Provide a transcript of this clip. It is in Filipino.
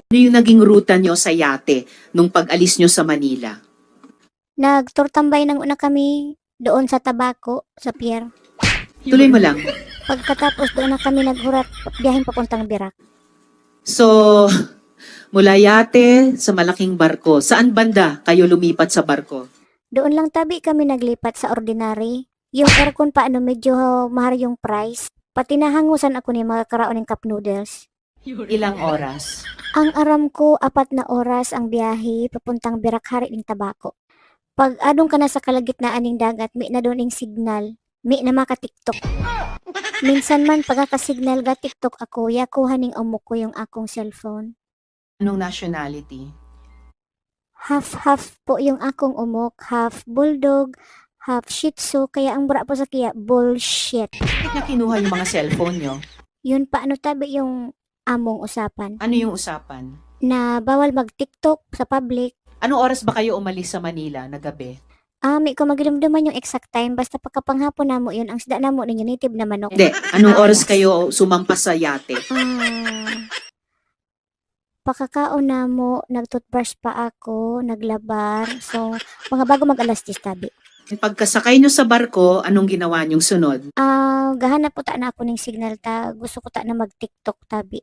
Ano yung naging ruta nyo sa yate nung pag-alis nyo sa Manila? Nagturtambay ng una kami doon sa Tabaco, sa pier. Tuloy mo lang. Pagkatapos doon na kami naghurat, biyahin papuntang Birak. So, mula yate sa malaking barko, saan banda kayo lumipat sa barko? Doon lang tabi kami naglipat sa ordinary. Yung aircon pa medyo mahal yung price. Pati nahangusan ako ni mga karaon ng cup noodles. Ilang oras? Ang aram ko, 4 na oras ang biyahe papuntang Birak hari ng Tabaco. Pag adong ka na sa kalagitnaan ng dagat, may na doon yung signal. May na maka-tiktok. Minsan man pagkakasignal ga tiktok ako, yakuha ning amok ko yung akong cellphone. Anong nationality? Half-half po yung akong umok, half bulldog, half shih tzu, kaya ang bura po sa kaya, bullshit. Bakit niya kinuha yung mga cellphone nyo? Yun pa tabi yung among usapan, Ano yung usapan? na bawal mag-tiktok sa public. Anong oras ba kayo umalis sa Manila na gabi? May ko magdumduman yung exact time, basta pagkapanghapon namo yun, ang sida namo ninyo native na manok. Hindi. Anong oras kayo sumampas sa yate? Pakakaon namo, nag-toothbrush pa ako, naglabar, so mga bago mag-alas 10 tabi. Pagkasakay nyo sa barko, anong ginawa nyong sunod? Gahanap po ta na ako ng signal ta, gusto ko ta na mag-tiktok tabi.